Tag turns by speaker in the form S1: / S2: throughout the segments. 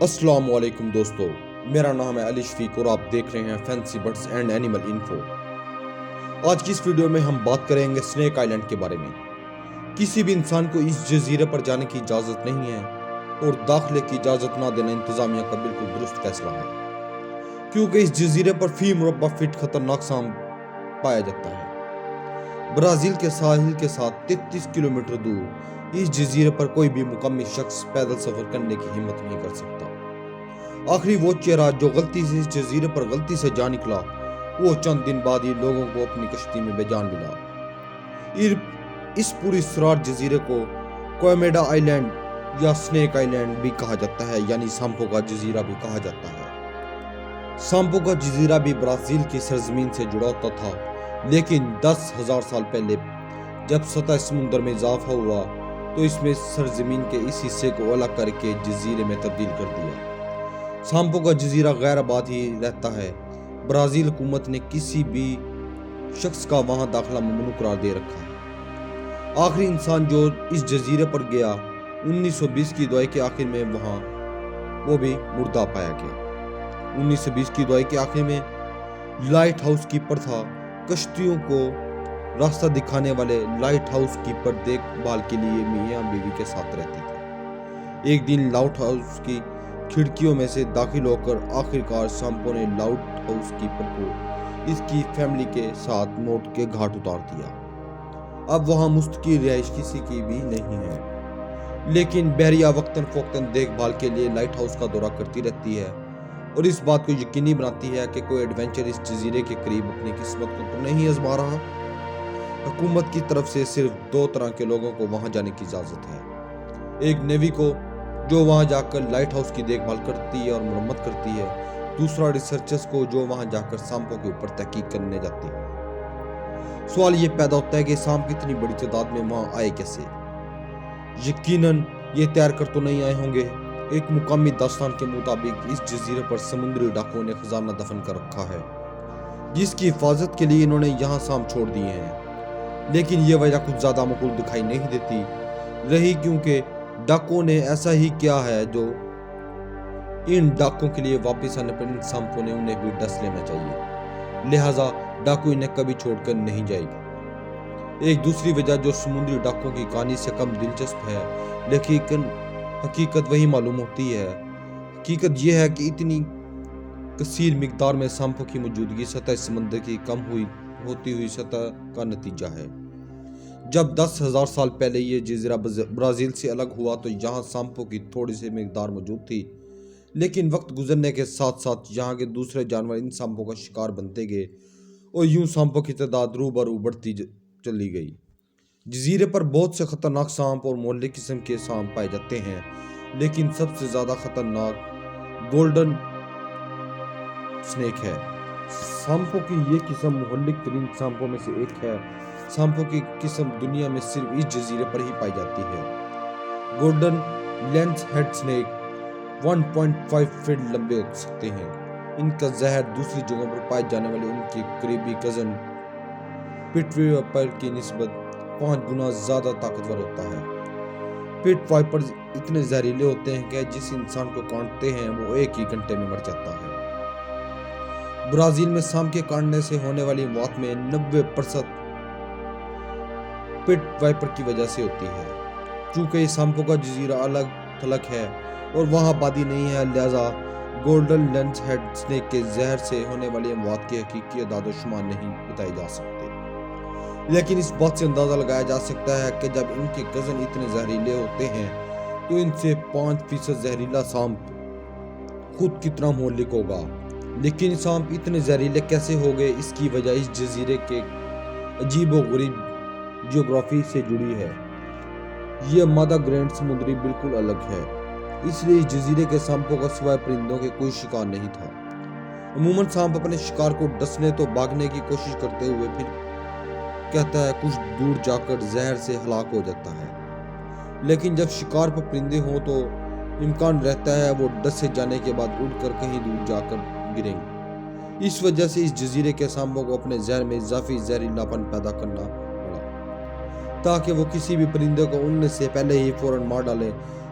S1: السلام علیکم دوستو، میرا نام ہے علی شفیق اور آپ دیکھ رہے ہیں fancy birds and animal info. آج کی اس ویڈیو میں ہم بات کریں گے سنیک آئیلینڈ کے بارے میں۔ کسی بھی انسان کو اس جزیرے پر جانے کی اجازت نہیں ہے اور داخلے کی اجازت نہ دینا انتظامیہ کا بالکل درست فیصلہ ہے، کیونکہ اس جزیرے پر فی مربع فٹ خطرناک سانپ پایا جاتا ہے۔ برازیل کے ساحل کے ساتھ 33 کلومیٹر دور اس جزیرے پر کوئی بھی مقامی شخص پیدل سفر کرنے کی ہمت نہیں کر سکتا۔ آخری وہ چہرہ جو غلطی سے اس جزیرے پر غلطی سے جا نکلا، وہ چند دن بعد ہی لوگوں کو اپنی کشتی میں بے جان ملا۔ اس پوری سراٹ جزیرے کو کوئمیڈا آئیلینڈ یا سنیک آئیلینڈ بھی کہا جاتا ہے، یعنی سانپوں کا جزیرہ بھی کہا جاتا ہے۔ سانپوں کا جزیرہ بھی برازیل کی سرزمین سے جڑا ہوتا تھا، لیکن 10,000 سال پہلے جب سطح سمندر میں اضافہ ہوا تو اس میں سرزمین کے اس حصے کو الگ کر کے جزیرے میں تبدیل کر دیا۔ سانپوں کا جزیرہ غیر آباد ہی رہتا ہے۔ برازیل حکومت نے کسی بھی شخص کا وہاں داخلہ ممنوع قرار دے رکھا ہے۔ آخری انسان جو اس جزیرے پر گیا 1920 کی دہائی کے آخر میں وہ بھی مردہ پایا گیا۔ 1920 کی دہائی کے آخر میں لائٹ ہاؤس کیپر تھا۔ کشتیوں کو راستہ دکھانے والے لائٹ ہاؤس کیپر دیکھ بھال کے لیے میاں بیوی کے ساتھ رہتے تھے۔ ایک دن لائٹ ہاؤس کی کھڑکیوں میں سے داخل ہو کر آخرکار سانپوں نے لائٹ ہاؤس کیپر کو اس کی فیملی کے ساتھ موت کے گھاٹ اتار دیا۔ اب وہاں مستقل رہائش کسی کی بھی نہیں ہے، لیکن بحریہ وقتاً فوقتاً دیکھ بھال کے لیے لائٹ ہاؤس کا دورہ کرتی رہتی ہے اور اس بات کو یقینی بناتی ہے کہ کوئی ایڈونچر اس جزیرے کے قریب اپنی قسمت کو تو نہیں آزما رہا۔ حکومت کی طرف سے صرف 2 طرح کے لوگوں کو وہاں جانے کی اجازت ہے۔ ایک نیوی کو، جو وہاں جا کر لائٹ ہاؤس کی دیکھ بھال کرتی ہے اور مرمت کرتی ہے۔ دوسرا ریسرچرز کو، جو وہاں جا کر سانپوں کے اوپر تحقیق کرنے جاتے ہیں۔ سوال یہ پیدا ہوتا ہے کہ سانپ اتنی بڑی تعداد میں وہاں آئے کیسے؟ یقیناً یہ تیار کر تو نہیں آئے ہوں گے۔ ایک مقامی داستان کے مطابق اس جزیرے پر سمندری ڈاکوؤں نے خزانہ دفن کر رکھا ہے، جس کی حفاظت کے لیے انہوں نے یہاں سانپ چھوڑ دیے ہیں، لیکن یہ وجہ کچھ زیادہ معقول دکھائی نہیں دیتی رہی، کیونکہ ڈاکوؤں نے ایسا ہی کیا ہے جو ان ڈاکوؤں کے لیے واپس آنے پر ان سانپوں نے انہیں بھی ڈس لینا چاہیے، لہٰذا ڈاکو انہیں کبھی چھوڑ کر نہیں جائے گا۔ ایک دوسری وجہ جو سمندری ڈاکوؤں کی کہانی سے کم دلچسپ ہے، لیکن حقیقت وہی معلوم ہوتی ہے۔ حقیقت یہ ہے کہ اتنی کثیر مقدار میں سانپوں کی موجودگی سطح سمندر کی کم ہوتی ہوئی سطح کا نتیجہ ہے۔ جب 10,000 سال پہلے یہ جزیرہ برازیل سے الگ ہوا تو یہاں سانپوں کی تھوڑی سی مقدار موجود تھی، لیکن وقت گزرنے کے ساتھ ساتھ یہاں کے دوسرے جانور ان سانپوں کا شکار بنتے گئے اور یوں سانپوں کی تعداد روبرو بڑھتی چلی گئی۔ جزیرے پر بہت سے خطرناک سانپ اور مہلک قسم کے سانپ پائے جاتے ہیں، لیکن سب سے زیادہ خطرناک گولڈن سنیک ہے۔ سانپوں کی یہ قسم مہلک ترین سانپوں میں سے ایک ہے۔ سانپوں کی قسم دنیا میں صرف اس جزیرے پر ہی پائی جاتی ہے۔ Golden lance head snake 1.5 foot لمبے ہو سکتے ہیں۔ ان کا زہر دوسری جگہوں پر پائے جانے والے ان کے قریبی کزن پٹ وائپر کی نسبت 5 گنا زیادہ طاقتور ہوتا ہے۔ پٹ وائپر اتنے زہریلے ہوتے ہیں کہ جس انسان کو کاٹتے ہیں وہ 1 ہی گھنٹے میں مر جاتا ہے۔ برازیل میں سانپ کے کاٹنے سے ہونے والی موت میں 90% پٹ وائپر کی وجہ سے ہوتی ہے۔ چونکہ یہ سانپوں کا جزیرہ الگ تھلگ ہے اور وہاں آبادی نہیں ہے، لہذا گولڈن لینس ہیڈ سنیک کے زہر سے ہونے والی اموات کی حقیقی اعداد و شمار نہیں بتائے جا سکتے، لیکن اس بات سے اندازہ لگایا جا سکتا ہے کہ جب ان کے کزن اتنے زہریلے ہوتے ہیں تو ان سے 5% زہریلا سانپ خود کتنا مہلک ہوگا۔ لیکن سانپ اتنے زہریلے کیسے ہو گئے، اس کی وجہ اس جزیرے کے عجیب و غریب جیوگرافی سے جڑی ہے۔ یہ مادہ گرینڈ سمندری بالکل الگ ہے، اس لیے اس جزیرے کے سانپوں کا سوائے پرندوں کے کوئی شکار نہیں تھا۔ عموماً سانپ اپنے شکار کو ڈسنے تو بھاگنے کی کوشش کرتے ہوئے پھر کہتا ہے کچھ دور جا کر زہر سے ہلاک ہو جاتا ہے، لیکن جب شکار پر پرندے ہوں تو امکان رہتا ہے وہ ڈسے جانے کے بعد اڑ کر کہیں دور جا کر گریں گے۔ اس وجہ سے اس جزیرے کے سانپوں کو اپنے زہر میں اضافی زہریلا پن پیدا کرنا پڑا تاکہ وہ کسی بھی پرندے کو اڑنے سے پہلے ہی فوراً مار ڈالیں۔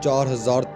S1: 4000